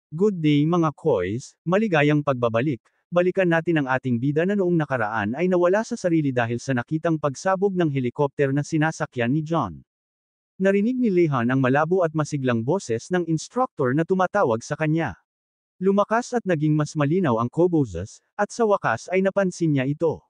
Good day mga koys, maligayang pagbabalik. Balikan natin ang ating bida na noong nakaraan ay nawala sa sarili dahil sa nakitang pagsabog ng helikopter na sinasakyan ni John. Narinig ni Lehan ang malabo at masiglang boses ng instructor na tumatawag sa kanya. Lumakas at naging mas malinaw ang koboses, at sa wakas ay napansin niya ito.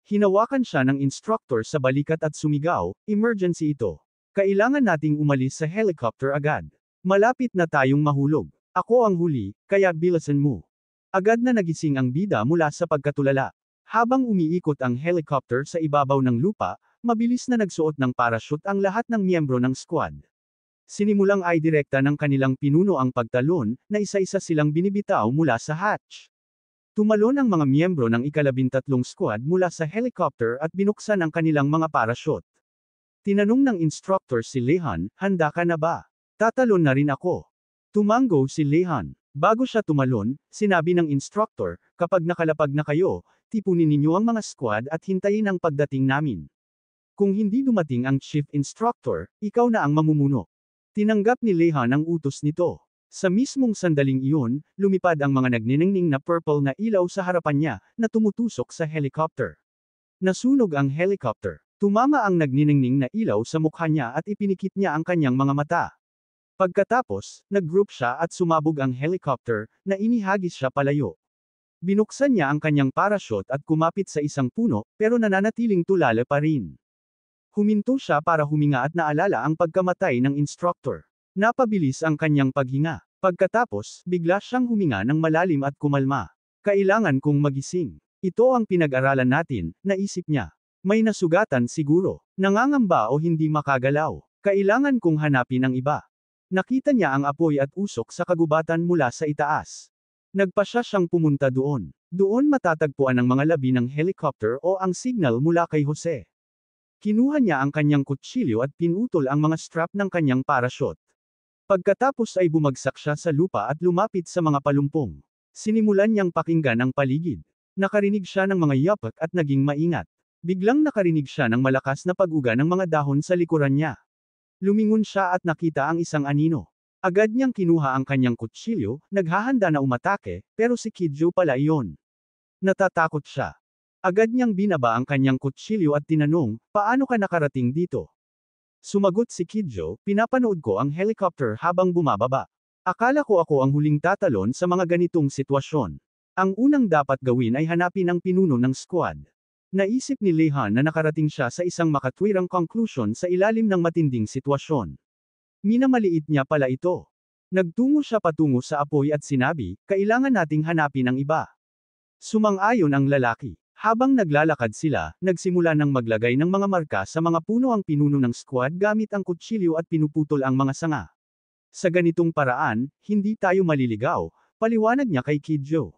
Hinawakan siya ng instructor sa balikat at sumigaw, "Emergency ito. Kailangan nating umalis sa helicopter agad. Malapit na tayong mahulog. Ako ang huli, kaya bilisan mo." Agad na nagising ang bida mula sa pagkatulala. Habang umiikot ang helicopter sa ibabaw ng lupa, mabilis na nagsuot ng parachute ang lahat ng miyembro ng squad. Sinimulang ay direkta ng kanilang pinuno ang pagtalon, na isa-isa silang binibitaw mula sa hatch. Tumalon ang mga miyembro ng ika-13 squad mula sa helicopter at binuksan ang kanilang mga parachute. Tinanong ng instructor si Lehan, "Handa ka na ba?" "Tatalon na rin ako." Tumango si Lehan. Bago siya tumalon, sinabi ng instructor, "Kapag nakalapag na kayo, tipunin ninyo ang mga squad at hintayin ang pagdating namin. Kung hindi dumating ang chief instructor, ikaw na ang mamumuno." Tinanggap ni Lehan ang utos nito. Sa mismong sandaling iyon, lumipad ang mga nagniningning na purple na ilaw sa harapan niya, na tumutusok sa helicopter. Nasunog ang helicopter. Tumama ang nagniningning na ilaw sa mukha niya at ipinikit niya ang kanyang mga mata. Pagkatapos, nag-group siya at sumabog ang helicopter, na inihagis siya palayo. Binuksan niya ang kanyang parachute at kumapit sa isang puno, pero nananatiling tulala pa rin. Huminto siya para huminga at naalala ang pagkamatay ng instructor. Napabilis ang kanyang paghinga. Pagkatapos, bigla siyang huminga ng malalim at kumalma. "Kailangan kong magising. Ito ang pinag-aralan natin," naisip niya. "May nasugatan siguro. Nangangamba o hindi makagalaw. Kailangan kong hanapin ang iba." Nakita niya ang apoy at usok sa kagubatan mula sa itaas. Nagpasya siyang pumunta doon. Doon matatagpuan ang mga labi ng helicopter o ang signal mula kay Jose. Kinuha niya ang kanyang kutsilyo at pinutol ang mga strap ng kanyang parachute. Pagkatapos ay bumagsak siya sa lupa at lumapit sa mga palumpong. Sinimulan niyang pakinggan ang paligid. Nakarinig siya ng mga yapak at naging maingat. Biglang nakarinig siya ng malakas na pag-uga ng mga dahon sa likuran niya. Lumingon siya at nakita ang isang anino. Agad niyang kinuha ang kanyang kutsilyo, naghahanda na umatake, pero si Kidjo pala iyon. Natatakot siya. Agad niyang binaba ang kanyang kutsilyo at tinanong, "Paano ka nakarating dito?" Sumagot si Kidjo, "Pinapanood ko ang helicopter habang bumababa. Akala ko ako ang huling tatalon sa mga ganitong sitwasyon. Ang unang dapat gawin ay hanapin ang pinuno ng squad." Naisip ni Lehan na nakarating siya sa isang makatwirang conclusion sa ilalim ng matinding sitwasyon. Minamaliit niya pala ito. Nagtungo siya patungo sa apoy at sinabi, "Kailangan nating hanapin ang iba." Sumang-ayon ang lalaki. Habang naglalakad sila, nagsimula ng maglagay ng mga marka sa mga puno ang pinuno ng squad gamit ang kutsilyo at pinuputol ang mga sanga. "Sa ganitong paraan, hindi tayo maliligaw," paliwanag niya kay Kidjo.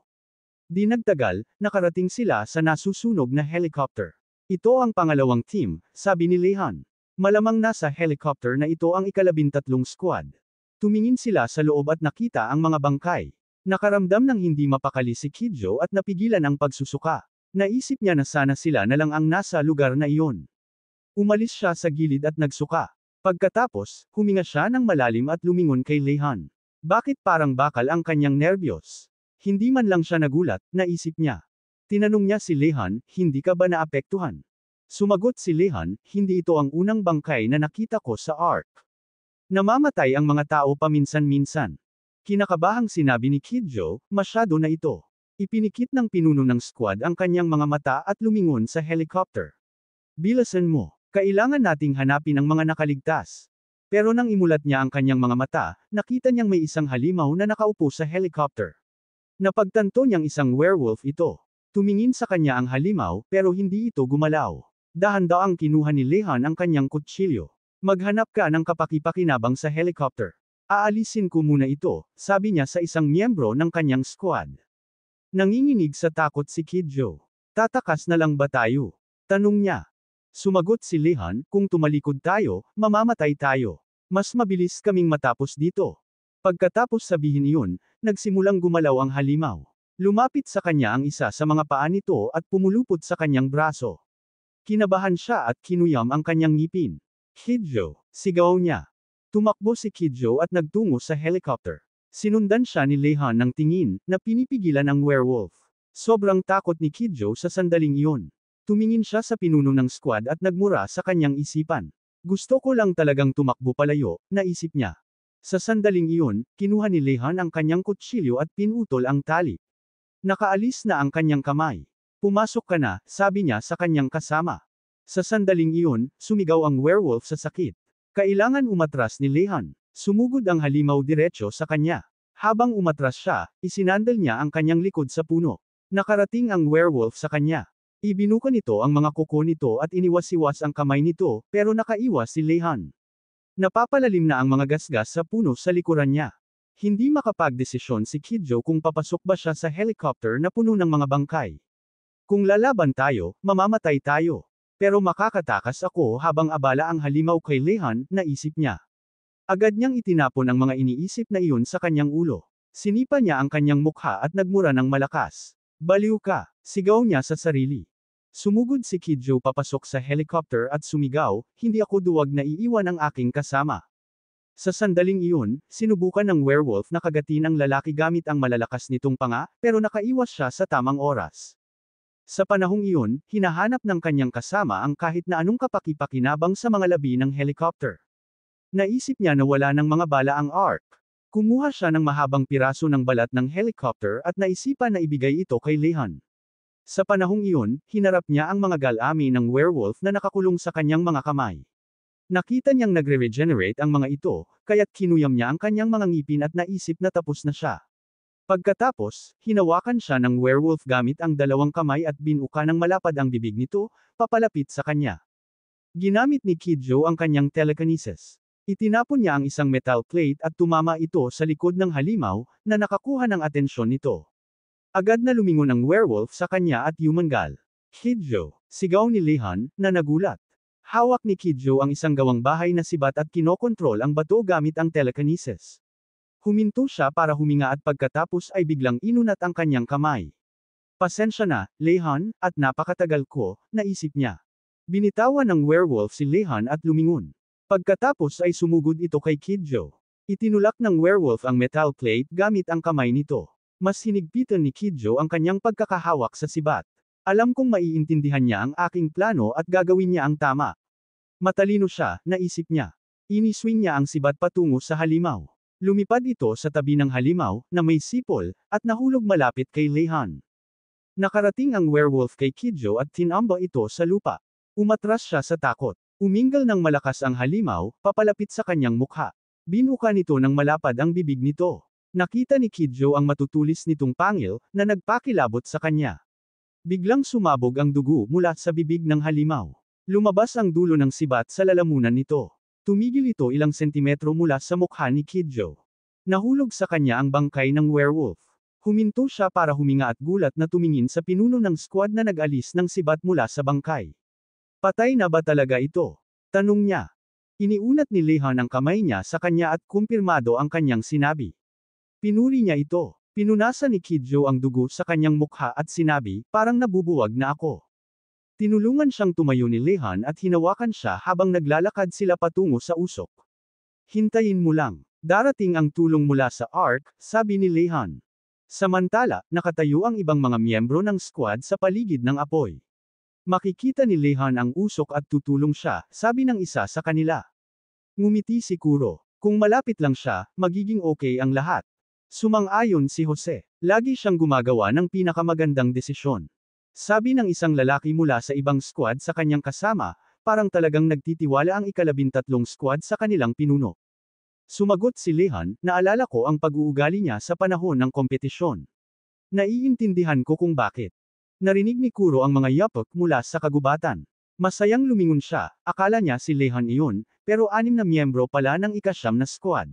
Di nagtagal, nakarating sila sa nasusunog na helicopter. "Ito ang pangalawang team," sabi ni Lehan. Malamang nasa helicopter na ito ang ika-13 squad. Tumingin sila sa loob at nakita ang mga bangkay. Nakaramdam ng hindi mapakali si Kidjo at napigilan ang pagsusuka. Naisip niya na sana sila na lang ang nasa lugar na iyon. Umalis siya sa gilid at nagsuka. Pagkatapos, huminga siya ng malalim at lumingon kay Lehan. Bakit parang bakal ang kanyang nerbiyos? Hindi man lang siya nagulat, naisip niya. Tinanong niya si Lehan, "Hindi ka ba naapektuhan?" Sumagot si Lehan, "Hindi ito ang unang bangkay na nakita ko sa ARC. Namamatay ang mga tao paminsan-minsan." Kinakabahang sinabi ni Kidjo, "Masyado na ito." Ipinikit ng pinuno ng squad ang kanyang mga mata at lumingon sa helicopter. "Bilisan mo. Kailangan nating hanapin ang mga nakaligtas." Pero nang imulat niya ang kanyang mga mata, nakita niyang may isang halimaw na nakaupo sa helicopter. Napagtanto niyang isang werewolf ito. Tumingin sa kanya ang halimaw, pero hindi ito gumalaw. Dahan-daang kinuha ni Lehan ang kanyang kutsilyo. "Maghanap ka ng kapaki-pakinabang sa helicopter. Aalisin ko muna ito," sabi niya sa isang miyembro ng kanyang squad. Nanginginig sa takot si Kidjo. "Tatakas na lang ba tayo?" tanong niya. Sumagot si Lehan, "Kung tumalikod tayo, mamamatay tayo. Mas mabilis kaming matapos dito." Pagkatapos sabihin iyon, nagsimulang gumalaw ang halimaw. Lumapit sa kanya ang isa sa mga paa nito at pumulupot sa kanyang braso. Kinabahan siya at kinuyam ang kanyang ngipin. "Kidjo!" sigaw niya. Tumakbo si Kidjo at nagtungo sa helicopter. Sinundan siya ni Lehan ng tingin, na pinipigilan ang werewolf. Sobrang takot ni Kidjo sa sandaling iyon. Tumingin siya sa pinuno ng squad at nagmura sa kanyang isipan. Gusto ko lang talagang tumakbo palayo, naisip niya. Sa sandaling iyon, kinuha ni Lehan ang kanyang kutsilyo at pinutol ang tali. Nakaalis na ang kanyang kamay. Pumasok ka na, sabi niya sa kanyang kasama. Sa sandaling iyon, sumigaw ang werewolf sa sakit. Kailangan umatras ni Lehan. Sumugod ang halimaw diretso sa kanya. Habang umatras siya, isinandal niya ang kanyang likod sa puno. Nakarating ang werewolf sa kanya. Ibinuka nito ang mga kuko nito at iniwas-iwas ang kamay nito, pero nakaiwas si Lehan. Napapalalim na ang mga gasgas sa puno sa likuran niya. Hindi makapagdesisyon si Kidjo kung papasok ba siya sa helicopter na puno ng mga bangkay. Kung lalaban tayo, mamamatay tayo. Pero makakatakas ako habang abala ang halimaw kay Lehan, naisip niya. Agad niyang itinapon ang mga iniisip na iyon sa kanyang ulo. Sinipa niya ang kanyang mukha at nagmura ng malakas. Baliw ka, sigaw niya sa sarili. Sumugod si Kidjo papasok sa helicopter at sumigaw, hindi ako duwag na iiwan ang aking kasama. Sa sandaling iyon, sinubukan ng werewolf na kagatin ang lalaki gamit ang malalakas nitong panga, pero nakaiwas siya sa tamang oras. Sa panahong iyon, hinahanap ng kanyang kasama ang kahit na anong kapaki-pakinabang sa mga labi ng helicopter. Naisip niya na wala ng mga bala ang ARC. Kumuha siya ng mahabang piraso ng balat ng helicopter at naisipan na ibigay ito kay Lehan. Sa panahong iyon, hinarap niya ang mga galami ng werewolf na nakakulong sa kanyang mga kamay. Nakita niyang nagre-regenerate ang mga ito, kaya't kinuyam niya ang kanyang mga ngipin at naisip na tapos na siya. Pagkatapos, hinawakan siya ng werewolf gamit ang dalawang kamay at binuka ng malapad ang bibig nito, papalapit sa kanya. Ginamit ni Kidjo ang kanyang telekinesis. Itinapon niya ang isang metal plate at tumama ito sa likod ng halimaw, na nakakuha ng atensyon nito. Agad na lumingon ang werewolf sa kanya at yumangal. Kidjo, sigaw ni Lehan, na nagulat. Hawak ni Kidjo ang isang gawang bahay na sibat at kinokontrol ang bato gamit ang telekinesis. Huminto siya para huminga at pagkatapos ay biglang inunat ang kanyang kamay. Pasensya na, Lehan, at napakatagal ko, naisip niya. Binitawan ng werewolf si Lehan at lumingon. Pagkatapos ay sumugod ito kay Kidjo. Itinulak ng werewolf ang metal plate gamit ang kamay nito. Mas hinigpitan ni Kidjo ang kanyang pagkakahawak sa sibat. Alam kong maiintindihan niya ang aking plano at gagawin niya ang tama. Matalino siya, naisip niya. Iniswing niya ang sibat patungo sa halimaw. Lumipad ito sa tabi ng halimaw, na may sipol, at nahulog malapit kay Lehan. Nakarating ang werewolf kay Kidjo at tinamba ito sa lupa. Umatras siya sa takot. Umingal ng malakas ang halimaw, papalapit sa kanyang mukha. Binuka nito ng malapad ang bibig nito. Nakita ni Kidjo ang matutulis nitong pangil, na nagpakilabot sa kanya. Biglang sumabog ang dugo mula sa bibig ng halimaw. Lumabas ang dulo ng sibat sa lalamunan nito. Tumigil ito ilang sentimetro mula sa mukha ni Kidjo. Nahulog sa kanya ang bangkay ng werewolf. Huminto siya para huminga at gulat na tumingin sa pinuno ng squad na nag-alis ng sibat mula sa bangkay. Patay na ba talaga ito? Tanong niya. Iniunat ni Lehan ang kamay niya sa kanya at kumpirmado ang kanyang sinabi. Pinuri niya ito. Pinunasan ni Kidjo ang dugo sa kanyang mukha at sinabi, parang nabubuwag na ako. Tinulungan siyang tumayo ni Lehan at hinawakan siya habang naglalakad sila patungo sa usok. Hintayin mo lang. Darating ang tulong mula sa ARC, sabi ni Lehan. Samantala, nakatayo ang ibang mga miyembro ng squad sa paligid ng apoy. Makikita ni Lehan ang usok at tutulong siya, sabi ng isa sa kanila. Ngumiti si Kuro. Kung malapit lang siya, magiging okay ang lahat. Sumang-ayon si Jose. Lagi siyang gumagawa ng pinakamagandang desisyon. Sabi ng isang lalaki mula sa ibang squad sa kanyang kasama, parang talagang nagtitiwala ang ika-13 squad sa kanilang pinuno. Sumagot si Lehan, naalala ko ang pag-uugali niya sa panahon ng kompetisyon. Naiintindihan ko kung bakit. Narinig ni Kuro ang mga yapok mula sa kagubatan. Masayang lumingon siya, akala niya si Lehan iyon, pero 6 na miyembro pala ng ika-9 na squad.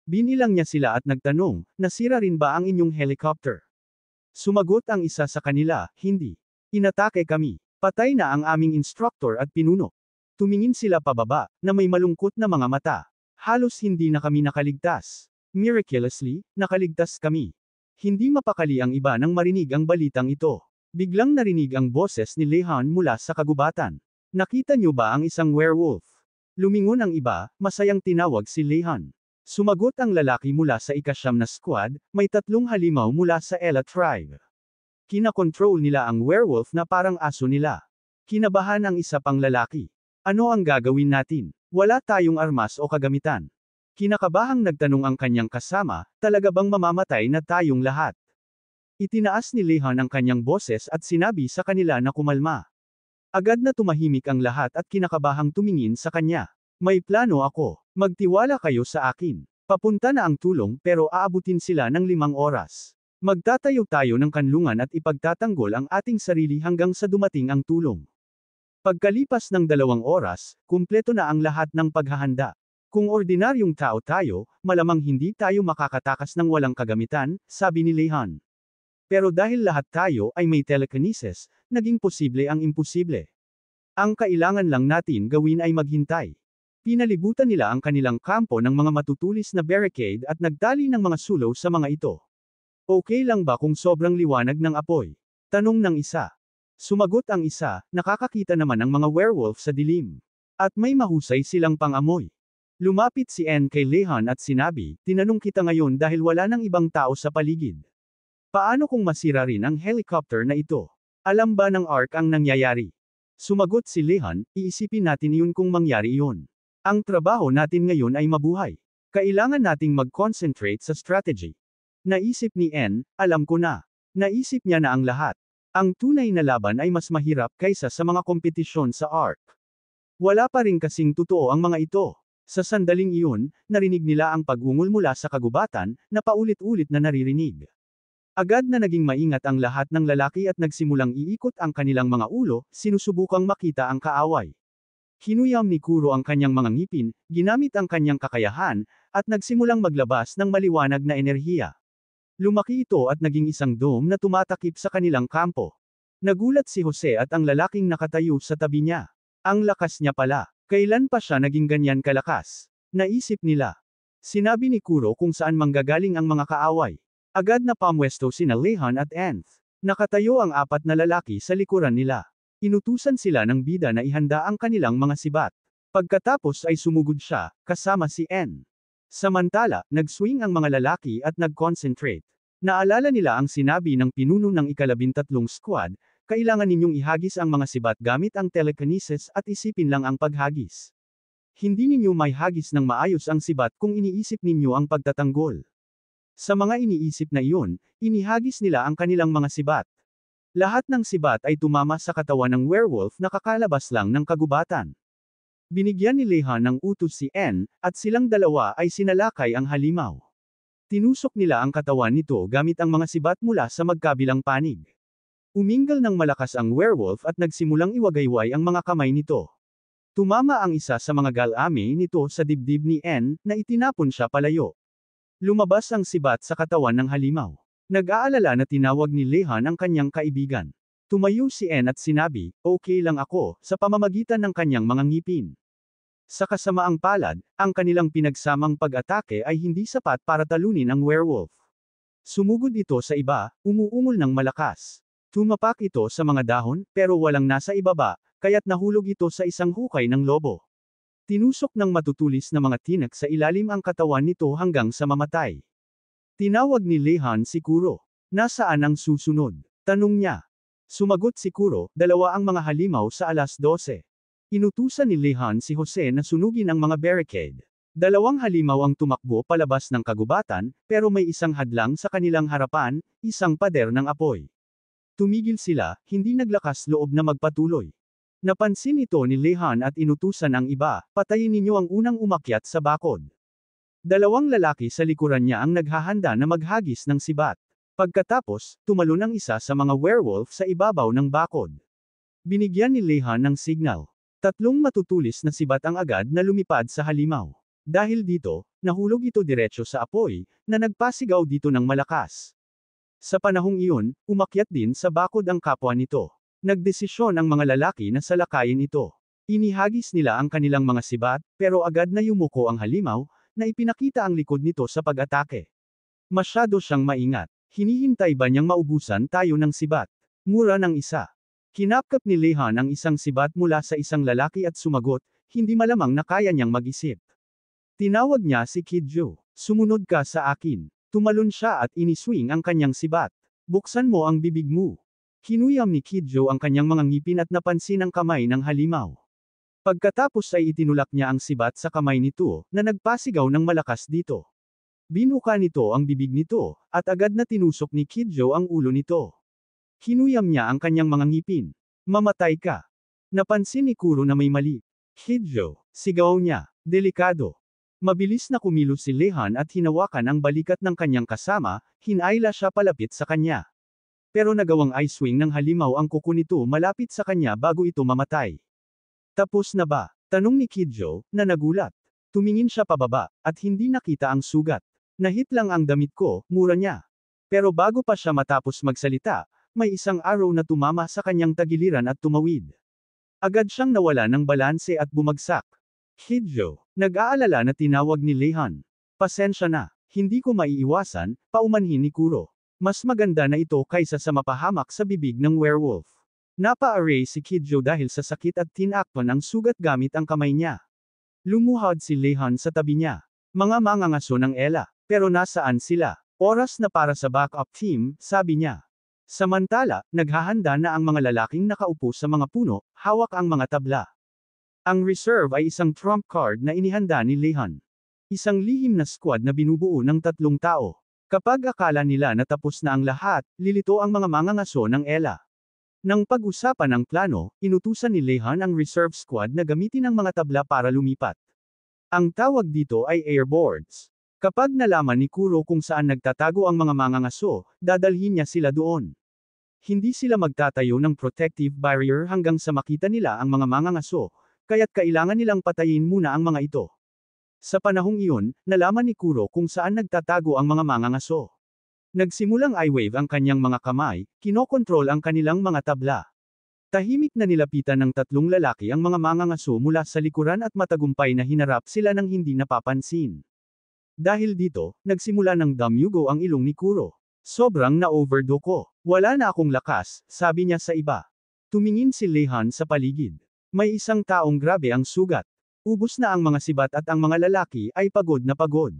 Binilang niya sila at nagtanong, nasira rin ba ang inyong helicopter? Sumagot ang isa sa kanila, hindi. Inatake kami. Patay na ang aming instructor at pinuno. Tumingin sila pababa, na may malungkot na mga mata. Halos hindi na kami nakaligtas. Miraculously, nakaligtas kami. Hindi mapakali ang iba nang marinig ang balitang ito. Biglang narinig ang boses ni Lehan mula sa kagubatan. Nakita niyo ba ang isang werewolf? Lumingon ang iba, masayang tinawag si Lehan. Sumagot ang lalaki mula sa ika-9 na squad, may 3 halimaw mula sa Ela tribe. Kinakontrol nila ang werewolf na parang aso nila. Kinabahan ang isa pang lalaki. Ano ang gagawin natin? Wala tayong armas o kagamitan. Kinakabahang nagtanong ang kanyang kasama, talaga bang mamamatay na tayong lahat? Itinaas ni Lehan ang kanyang boses at sinabi sa kanila na kumalma. Agad na tumahimik ang lahat at kinakabahang tumingin sa kanya. May plano ako. Magtiwala kayo sa akin. Papunta na ang tulong pero aabutin sila ng 5 oras. Magtatayo tayo ng kanlungan at ipagtatanggol ang ating sarili hanggang sa dumating ang tulong. Pagkalipas ng 2 oras, kumpleto na ang lahat ng paghahanda. Kung ordinaryong tao tayo, malamang hindi tayo makakatakas ng walang kagamitan, sabi ni Lehan. Pero dahil lahat tayo ay may telekinesis, naging posible ang imposible. Ang kailangan lang natin gawin ay maghintay. Pinalibutan nila ang kanilang kampo ng mga matutulis na barricade at nagtali ng mga sulo sa mga ito. Okay lang ba kung sobrang liwanag ng apoy? Tanong ng isa. Sumagot ang isa, nakakakita naman ang mga werewolf sa dilim. At may mahusay silang pang-amoy. Lumapit si Anne kay Lehan at sinabi, tinanong kita ngayon dahil wala nang ibang tao sa paligid. Paano kung masira rin ang helicopter na ito? Alam ba ng ARC ang nangyayari? Sumagot si Lehan, iisipin natin iyon kung mangyari iyon. Ang trabaho natin ngayon ay mabuhay. Kailangan nating mag-concentrate sa strategy. Naisip ni N, alam ko na. Naisip niya na ang lahat. Ang tunay na laban ay mas mahirap kaysa sa mga kompetisyon sa ARC. Wala pa rin kasing totoo ang mga ito. Sa sandaling iyon, narinig nila ang pag-ungol mula sa kagubatan, na paulit-ulit na naririnig. Agad na naging maingat ang lahat ng lalaki at nagsimulang iikot ang kanilang mga ulo, sinusubukang makita ang kaaway. Hinuyam ni Kuro ang kanyang mga ngipin, ginamit ang kanyang kakayahan, at nagsimulang maglabas ng maliwanag na enerhiya. Lumaki ito at naging isang dome na tumatakip sa kanilang kampo. Nagulat si Jose at ang lalaking nakatayo sa tabi niya. Ang lakas niya pala. Kailan pa siya naging ganyan kalakas? Naisip nila. Sinabi ni Kuro kung saan manggagaling ang mga kaaway. Agad na pamwesto sina Lehan at Anth. Nakatayo ang 4 na lalaki sa likuran nila. Inutusan sila ng bida na ihanda ang kanilang mga sibat. Pagkatapos ay sumugod siya, kasama si N. Samantala, nag-swing ang mga lalaki at nag-concentrate. Naalala nila ang sinabi ng pinuno ng ika-13 squad, kailangan ninyong ihagis ang mga sibat gamit ang telekinesis at isipin lang ang paghagis. Hindi ninyo may hagis ng maayos ang sibat kung iniisip ninyo ang pagtatanggol. Sa mga iniisip na iyon, inihagis nila ang kanilang mga sibat. Lahat ng sibat ay tumama sa katawan ng werewolf na kakalabas lang ng kagubatan. Binigyan ni Lehan ng utos si N, at silang dalawa ay sinalakay ang halimaw. Tinusok nila ang katawan nito gamit ang mga sibat mula sa magkabilang panig. Umingal ng malakas ang werewolf at nagsimulang iwagayway ang mga kamay nito. Tumama ang isa sa mga galame nito sa dibdib ni N, na itinapon siya palayo. Lumabas ang sibat sa katawan ng halimaw. Nag-aalala na tinawag ni Lehan ang kanyang kaibigan. Tumayo si N at sinabi, okay lang ako, sa pamamagitan ng kanyang mga ngipin. Sa kasamaang palad, ang kanilang pinagsamang pag-atake ay hindi sapat para talunin ang werewolf. Sumugod ito sa iba, umuungol ng malakas. Tumapak ito sa mga dahon, pero walang nasa ibaba, kaya't nahulog ito sa isang hukay ng lobo. Tinusok ng matutulis na mga tinak sa ilalim ang katawan nito hanggang sa mamatay. Tinawag ni Lehan si Kuro. Nasaan ang susunod? Tanong niya. Sumagot si Kuro, 2 ang mga halimaw sa 12:00. Inutusan ni Lehan si Jose na sunugin ang mga barricade. 2 halimaw ang tumakbo palabas ng kagubatan, pero may isang hadlang sa kanilang harapan, isang pader ng apoy. Tumigil sila, hindi naglakas loob na magpatuloy. Napansin ito ni Lehan at inutusan ang iba, patayin ninyo ang unang umakyat sa bakod. 2 lalaki sa likuran niya ang naghahanda na maghagis ng sibat. Pagkatapos, tumalon ang isa sa mga werewolf sa ibabaw ng bakod. Binigyan ni Lehan ng signal. 3 matutulis na sibat ang agad na lumipad sa halimaw. Dahil dito, nahulog ito diretso sa apoy, na nagpasigaw dito ng malakas. Sa panahong iyon, umakyat din sa bakod ang kapwa nito. Nagdesisyon ang mga lalaki na salakayin ito. Inihagis nila ang kanilang mga sibat, pero agad na yumuko ang halimaw, na ipinakita ang likod nito sa pag-atake. Masyado siyang maingat. Hinihintay ba niyang maubusan tayo ng sibat? Mura ng isa. Kinapkap ni Lehan ang isang sibat mula sa isang lalaki at sumagot, hindi malamang na kaya niyang mag-isip. Tinawag niya si Kidjo. Sumunod ka sa akin. Tumalon siya at iniswing ang kanyang sibat. Buksan mo ang bibig mo. Kinuyam ni Kidjo ang kanyang mga ngipin at napansin ang kamay ng halimaw. Pagkatapos ay itinulak niya ang sibat sa kamay nito, na nagpasigaw ng malakas dito. Binuka nito ang bibig nito, at agad na tinusok ni Kidjo ang ulo nito. Kinuyam niya ang kanyang mga ngipin. Mamatay ka. Napansin ni Kuro na may mali. Kidjo, sigaw niya, delikado. Mabilis na kumilos si Lehan at hinawakan ang balikat ng kanyang kasama, hinayla siya palapit sa kanya. Pero nagawang ice swing ng halimaw ang kuko nito malapit sa kanya bago ito mamatay. Tapos na ba? Tanong ni Kidjo, na nagulat. Tumingin siya pababa, at hindi nakita ang sugat. Nahit lang ang damit ko, mura niya. Pero bago pa siya matapos magsalita, may isang arrow na tumama sa kanyang tagiliran at tumawid. Agad siyang nawala ng balanse at bumagsak. Kidjo, nag-aalala na tinawag ni Lehan. Pasensya na, hindi ko maiiwasan, paumanhin ni Kuro. Mas maganda na ito kaysa sa mapahamak sa bibig ng werewolf. Napa-array si Kidjo dahil sa sakit at tinakpan ang sugat gamit ang kamay niya. Lumuhod si Lehan sa tabi niya. Mga mangangaso ng Ella, pero nasaan sila? Oras na para sa backup team, sabi niya. Samantala, naghahanda na ang mga lalaking nakaupo sa mga puno, hawak ang mga tabla. Ang reserve ay isang trump card na inihanda ni Lehan. Isang lihim na squad na binubuo ng 3 tao. Kapag akala nila na tapos na ang lahat, lilito ang mga mangangaso ng Ella. Nang pag-usapan ang plano, inutusan ni Lehan ang reserve squad na gamitin ang mga tabla para lumipat. Ang tawag dito ay airboards. Kapag nalaman ni Kuro kung saan nagtatago ang mga mangangaso, dadalhin niya sila doon. Hindi sila magtatayo ng protective barrier hanggang sa makita nila ang mga mangangaso, kaya't kailangan nilang patayin muna ang mga ito. Sa panahong iyon, nalaman ni Kuro kung saan nagtatago ang mga mangangaso. Nagsimulang i-wave ang kanyang mga kamay, kinokontrol ang kanilang mga tabla. Tahimik na nilapitan ng 3 lalaki ang mga mangangaso mula sa likuran at matagumpay na hinarap sila ng hindi napapansin. Dahil dito, nagsimula ng damyugo ang ilong ni Kuro. Sobrang na-overdo ko. Wala na akong lakas, sabi niya sa iba. Tumingin si Lehan sa paligid. May isang taong grabe ang sugat. Ubus na ang mga sibat at ang mga lalaki ay pagod na pagod.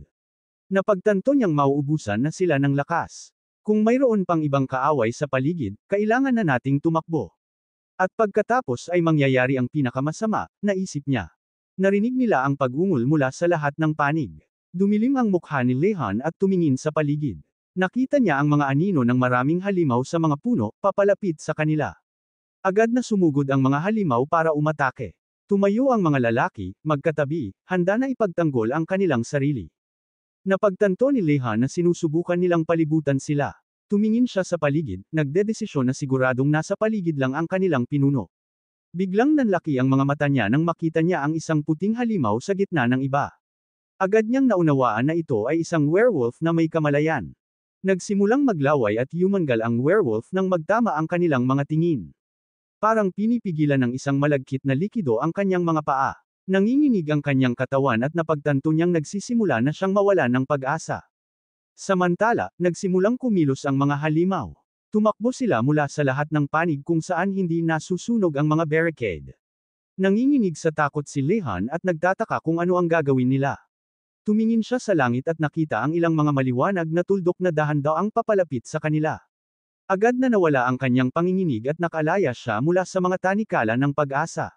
Napagtanto niyang mauubusan na sila ng lakas. Kung mayroon pang ibang kaaway sa paligid, kailangan na nating tumakbo. At pagkatapos ay mangyayari ang pinakamasama, naisip niya. Narinig nila ang pag-ungol mula sa lahat ng panig. Dumilim ang mukha ni Lehan at tumingin sa paligid. Nakita niya ang mga anino ng maraming halimaw sa mga puno, papalapit sa kanila. Agad na sumugod ang mga halimaw para umatake. Tumayo ang mga lalaki, magkatabi, handa na ipagtanggol ang kanilang sarili. Napagtanto ni Lehan na sinusubukan nilang palibutan sila. Tumingin siya sa paligid, nagdedesisyon na siguradong nasa paligid lang ang kanilang pinuno. Biglang nanlaki ang mga mata niya nang makita niya ang isang puting halimaw sa gitna ng iba. Agad niyang naunawaan na ito ay isang werewolf na may kamalayan. Nagsimulang maglaway at yumangal ang werewolf nang magtama ang kanilang mga tingin. Parang pinipigilan ng isang malagkit na likido ang kanyang mga paa. Nanginginig ang kanyang katawan at napagtanto niyang nagsisimula na siyang mawala ng pag-asa. Samantala, nagsimulang kumilos ang mga halimaw. Tumakbo sila mula sa lahat ng panig kung saan hindi nasusunog ang mga barricade. Nanginginig sa takot si Lehan at nagtataka kung ano ang gagawin nila. Tumingin siya sa langit at nakita ang ilang mga maliwanag na tuldok na dahan-daang papalapit sa kanila. Agad na nawala ang kanyang panginginig at nakalaya siya mula sa mga tanikala ng pag-asa.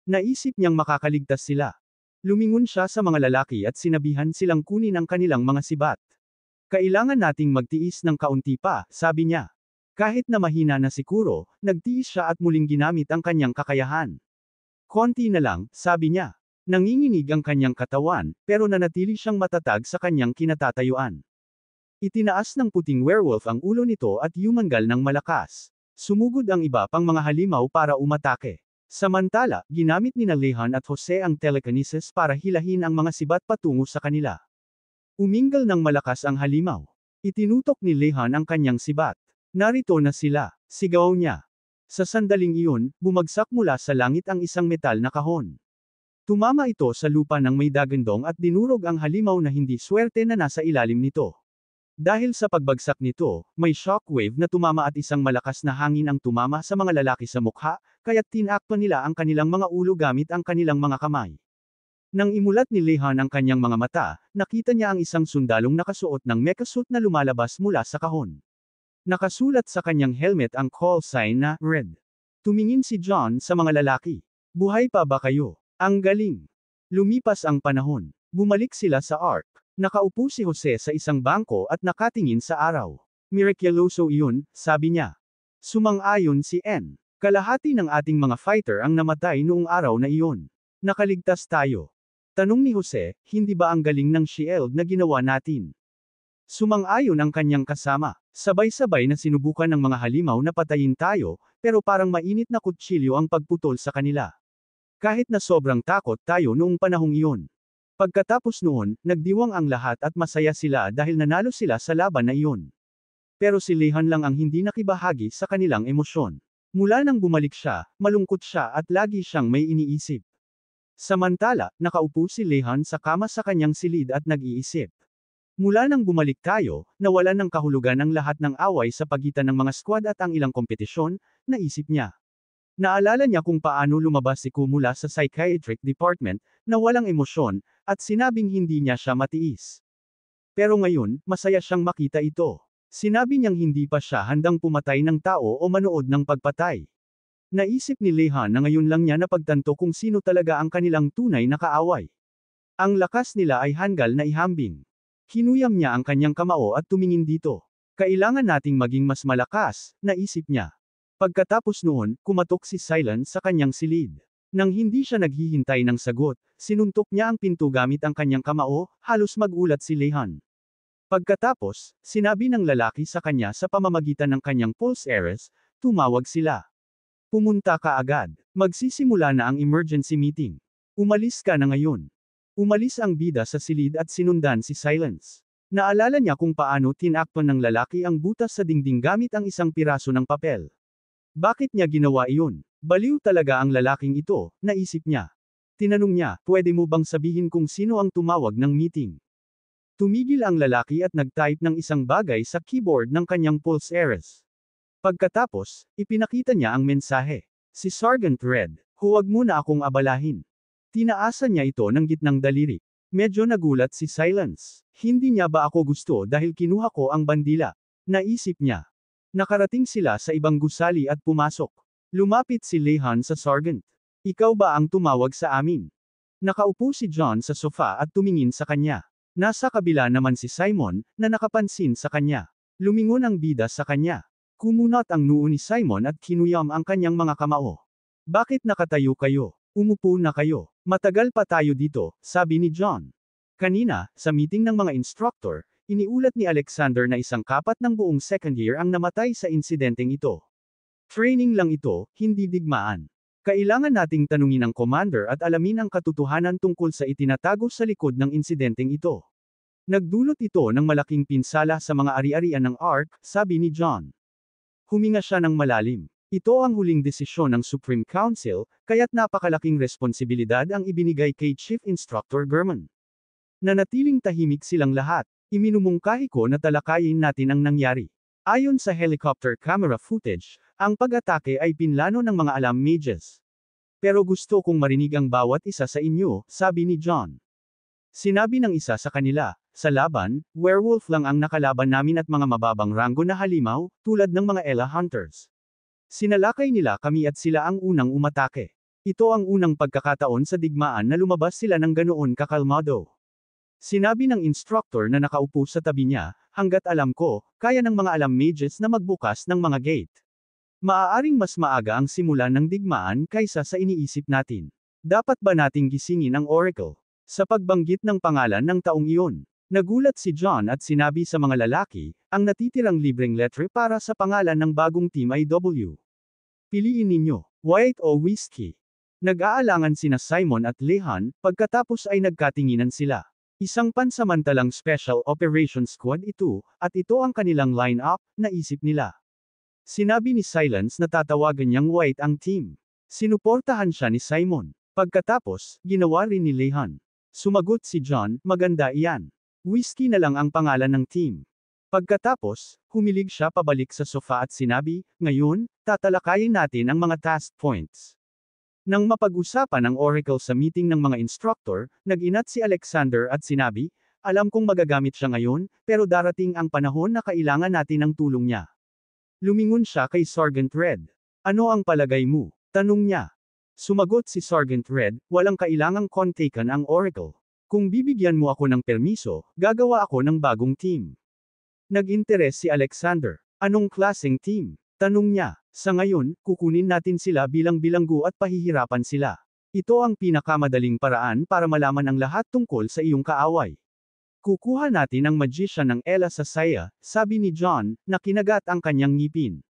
Naisip niyang makakaligtas sila. Lumingon siya sa mga lalaki at sinabihan silang kunin ang kanilang mga sibat. Kailangan nating magtiis ng kaunti pa, sabi niya. Kahit na mahina na si Kuro, nagtiis siya at muling ginamit ang kanyang kakayahan. Konti na lang, sabi niya. Nanginginig ang kanyang katawan, pero nanatili siyang matatag sa kanyang kinatatayuan. Itinaas ng puting werewolf ang ulo nito at yumangal ng malakas. Sumugod ang iba pang mga halimaw para umatake. Samantala, ginamit ni Lehan at Jose ang telekinesis para hilahin ang mga sibat patungo sa kanila. Umingal ng malakas ang halimaw. Itinutok ni Lehan ang kanyang sibat. Narito na sila, sigaw niya. Sa sandaling iyon, bumagsak mula sa langit ang isang metal na kahon. Tumama ito sa lupa ng may dagandong at dinurog ang halimaw na hindi swerte na nasa ilalim nito. Dahil sa pagbagsak nito, may shockwave na tumama at isang malakas na hangin ang tumama sa mga lalaki sa mukha, kaya't tinakpan nila ang kanilang mga ulo gamit ang kanilang mga kamay. Nang imulat ni Lehan ang kanyang mga mata, nakita niya ang isang sundalong nakasuot ng mechasuit na lumalabas mula sa kahon. Nakasulat sa kanyang helmet ang call sign na Red. Tumingin si John sa mga lalaki. Buhay pa ba kayo? Ang galing. Lumipas ang panahon. Bumalik sila sa Ark. Nakaupo si Jose sa isang bangko at nakatingin sa araw. Miraculoso iyon, sabi niya. Sumang-ayon si N. Kalahati ng ating mga fighter ang namatay noong araw na iyon. Nakaligtas tayo. Tanong ni Jose, hindi ba ang galing ng shield na ginawa natin? Sumang-ayon ang kanyang kasama. Sabay-sabay na sinubukan ng mga halimaw na patayin tayo, pero parang mainit na kutsilyo ang pagputol sa kanila. Kahit na sobrang takot tayo noong panahong iyon. Pagkatapos noon, nagdiwang ang lahat at masaya sila dahil nanalo sila sa laban na iyon. Pero si Lehan lang ang hindi nakibahagi sa kanilang emosyon. Mula nang bumalik siya, malungkot siya at lagi siyang may iniisip. Samantala, nakaupo si Lehan sa kama sa kanyang silid at nag-iisip. Mula nang bumalik tayo, nawalan ng kahulugan ang lahat ng away sa pagitan ng mga squad at ang ilang kompetisyon, naisip niya. Naalala niya kung paano lumabas si Ku mula sa psychiatric department, na walang emosyon, at sinabing hindi niya siya matiis. Pero ngayon, masaya siyang makita ito. Sinabi niyang hindi pa siya handang pumatay ng tao o manood ng pagpatay. Naisip ni Lehan na ngayon lang niya napagtanto kung sino talaga ang kanilang tunay na kaaway. Ang lakas nila ay hanggal na ihambing. Kinuyam niya ang kanyang kamao at tumingin dito. Kailangan nating maging mas malakas, naisip niya. Pagkatapos noon, kumatok si Silence sa kanyang silid. Nang hindi siya naghihintay ng sagot, sinuntok niya ang pinto gamit ang kanyang kamao, halos magulat si Lehan. Pagkatapos, sinabi ng lalaki sa kanya sa pamamagitan ng kanyang pulse eres, tumawag sila. Pumunta ka agad. Magsisimula na ang emergency meeting. Umalis ka na ngayon. Umalis ang bida sa silid at sinundan si Silence. Naalala niya kung paano tinakpan ng lalaki ang butas sa dingding gamit ang isang piraso ng papel. Bakit niya ginawa iyon? Baliw talaga ang lalaking ito, naisip niya. Tinanong niya, pwede mo bang sabihin kung sino ang tumawag ng meeting? Tumigil ang lalaki at nag-type ng isang bagay sa keyboard ng kanyang pulse eres. Pagkatapos, ipinakita niya ang mensahe. Si Sergeant Red, huwag mo na akong abalahin. Tinaasan niya ito ng gitnang daliri. Medyo nagulat si Silence. Hindi niya ba ako gusto dahil kinuha ko ang bandila? Naisip niya. Nakarating sila sa ibang gusali at pumasok. Lumapit si Lehan sa Sergeant. Ikaw ba ang tumawag sa amin? Nakaupo si John sa sofa at tumingin sa kanya. Nasa kabila naman si Simon, na nakapansin sa kanya. Lumingon ang bida sa kanya. Kumunat ang noo ni Simon at kinuyam ang kanyang mga kamao. Bakit nakatayo kayo? Umupo na kayo. Matagal pa tayo dito, sabi ni John. Kanina, sa meeting ng mga instructor, iniulat ni Alexander na isang kapat ng buong second year ang namatay sa insidenteng ito. Training lang ito, hindi digmaan. Kailangan nating tanungin ang commander at alamin ang katotohanan tungkol sa itinatago sa likod ng insidenteng ito. Nagdulot ito ng malaking pinsala sa mga ari-arian ng Ark, sabi ni John. Huminga siya ng malalim. Ito ang huling desisyon ng Supreme Council, kaya't napakalaking responsibilidad ang ibinigay kay Chief Instructor German. Nanatiling tahimik silang lahat. Iminumungkahi ko na talakayin natin ang nangyari. Ayon sa helicopter camera footage, ang pag-atake ay pinlano ng mga alarm mages. Pero gusto kong marinig ang bawat isa sa inyo, sabi ni John. Sinabi ng isa sa kanila, sa laban, werewolf lang ang nakalaban namin at mga mababang ranggo na halimaw, tulad ng mga Ella Hunters. Sinalakay nila kami at sila ang unang umatake. Ito ang unang pagkakataon sa digmaan na lumabas sila ng ganoon kakalmado. Sinabi ng instructor na nakaupo sa tabi niya, hanggat alam ko, kaya ng mga alarm mages na magbukas ng mga gate. Maaaring mas maaga ang simula ng digmaan kaysa sa iniisip natin. Dapat ba nating gisingin ang Oracle? Sa pagbanggit ng pangalan ng taong iyon, nagulat si John at sinabi sa mga lalaki, ang natitirang libreng letre para sa pangalan ng bagong team ay W. Piliin ninyo, white o whiskey. Nag-aalangan sina Simon at Lehan, pagkatapos ay nagkatinginan sila. Isang pansamantalang Special Operations Squad ito, at ito ang kanilang line-up, naisip nila. Sinabi ni Silence na tatawagan niyang white ang team. Sinuportahan siya ni Simon. Pagkatapos, ginawa rin ni Lehan. Sumagot si John, maganda iyan. Whiskey na lang ang pangalan ng team. Pagkatapos, humilig siya pabalik sa sofa at sinabi, ngayon, tatalakayin natin ang mga task points. Nang mapag-usapan ang Oracle sa meeting ng mga instructor, nag-inat si Alexander at sinabi, alam kong magagamit siya ngayon, pero darating ang panahon na kailangan natin ng tulong niya. Lumingon siya kay Sergeant Red. Ano ang palagay mo? Tanong niya. Sumagot si Sergeant Red, walang kailangang kontakan ang Oracle. Kung bibigyan mo ako ng permiso, gagawa ako ng bagong team. Nag-interes si Alexander. Anong klaseng team? Tanong niya. Sa ngayon, kukunin natin sila bilang bilanggo at pahihirapan sila. Ito ang pinakamadaling paraan para malaman ang lahat tungkol sa iyong kaaway. Kukuha natin ang magician ng Ella sa saya, sabi ni John, na kinagat ang kanyang ngipin.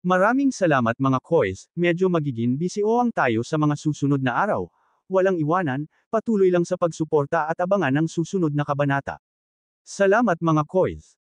Maraming salamat mga koys, medyo magiging busy ang tayo sa mga susunod na araw. Walang iwanan, patuloy lang sa pagsuporta at abangan ang susunod na kabanata. Salamat mga koys.